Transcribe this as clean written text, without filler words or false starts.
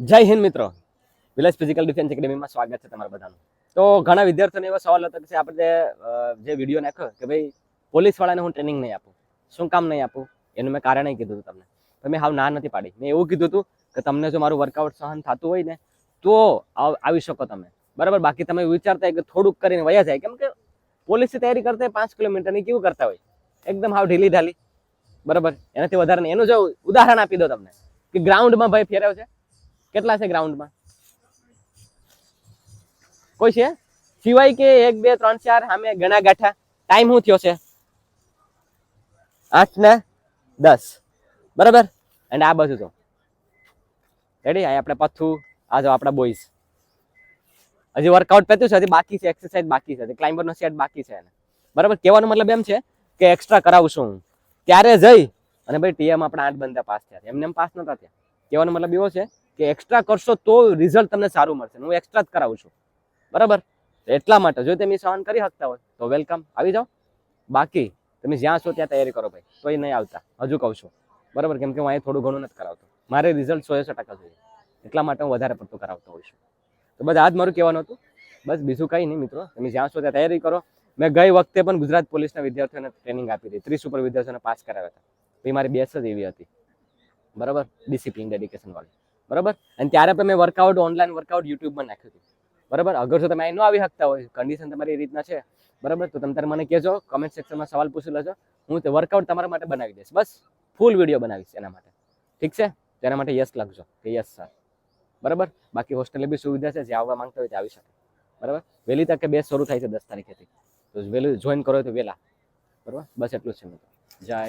જય હિન્દ મિત્રો, village physical defence એકેડમીમાં સ્વાગત છે તમારા બધાનું. તો ઘણા વિદ્યાર્થીઓને એવો સવાલ હતો કે આપણે જે વિડીયો નાખ્યો કે ભાઈ પોલીસ વાળાને હું ટ્રેનિંગ નહીં આપું, શું કામ નહીં આપું? એનું મેં કારણ કીધું હતું તમને. મેં હાવ ના નથી પાડી. મેં એવું કીધું હતું કે તમને જો મારું વર્કઆઉટ સહન થતું હોય ને તો આવી શકો તમે, બરાબર. બાકી તમે વિચારતા હોય કે થોડુંક કરીને વયા જાય, કેમ કે પોલીસની તૈયારી કરતા 5 કિલોમીટરની કેવું કરતા હોય, એકદમ હાવ ઢીલી ઢાલી, બરાબર. એનાથી વધારે નહીં. એનું જો ઉદાહરણ આપી દો તમને કે ગ્રાઉન્ડમાં ભાઈ ફેરવ છે, કેટલા છે ગ્રાઉન્ડમાં? કોઈ છે સિવાય કે 1 2 3 4 સામે ગણા ગાંઠા? ટાઈમ શું થયો છે? 8 ને 10, બરાબર. અને આ બાજુ તો રેડી. આ આપણે પથ્થું, આ જો આપણા બોયઝ. હજી વર્કઆઉટ પેતું છે, હજી બાકી છે, એક્સરસાઇઝ બાકી છે, ક્લાઇમ્બરનો સેટ બાકી છે, બરાબર. કહેવાનો મતલબ એમ છે કે એક્સ્ટ્રા કરાવશું હું ત્યારે જઈ અને ભાઈ ટીએમ આપણા 8 બંદા પાસ થયા, એમને એમ પાસ નતા થયા. કહેવાનો મતલબ એવો છે કે એક્સ્ટ્રા કરશો તો રિઝલ્ટ તમને સારું મળશે. હું એક્સ્ટ્રા જ કરાવું છું, બરાબર. એટલા માટે જો તમે સહન કરી શકતા હોય તો વેલકમ, આવી જાઓ. બાકી તમે જ્યાં છો ત્યાં તૈયારી કરો ભાઈ, તોય નહીં આવતા, હજુ કહું છું, બરાબર. કેમ કે હું અહીં થોડું ઘણું નથી કરાવતો, મારે રિઝલ્ટ 100% જોઈએ, એટલા માટે હું વધારે પડતું કરાવતો હોઉં છું. તો બસ આ જ મારું કહેવાનું હતું, બસ બીજું કંઈ નહીં મિત્રો. તમે જ્યાં છો ત્યાં તૈયારી કરો. મેં ગઈ વખતે પણ ગુજરાત પોલીસના વિદ્યાર્થીઓને ટ્રેનિંગ આપી હતી, 30 ઉપર વિદ્યાર્થીઓને પાસ કરાવ્યા હતા. એ મારી બેસ જ એવી હતી, બરાબર, ડિસિપ્લિન ડેડિકેશન વાળી, બરાબર. અને ત્યારે પણ મેં વર્કઆઉટ, ઓનલાઈન વર્કઆઉટ યુટ્યુબમાં નાખ્યું હતું, બરાબર. અગર જો તમે અહીં ન આવી શકતા હોય, કન્ડિશન તમારી રીતના છે, બરાબર, તો તમે તારે મને કહેજો, કમેન્ટ સેક્શનમાં સવાલ પૂછી લેજો. હું તે વર્કઆઉટ તમારા માટે બનાવી દઈશ, બસ ફૂલ વિડીયો બનાવીશ એના માટે, ઠીક છે? તેના માટે યસ લખજો કે યસ સર, બરાબર. બાકી હોસ્ટેલની બી સુવિધા છે, જે આવવા માંગતા હોય તે આવી શકે, બરાબર. વહેલી તકે બેચ શરૂ થાય છે 10 તારીખેથી, તો વહેલું જોઈન કરો તો વહેલા, બરાબર. બસ એટલું જ છે મિત્રો. જય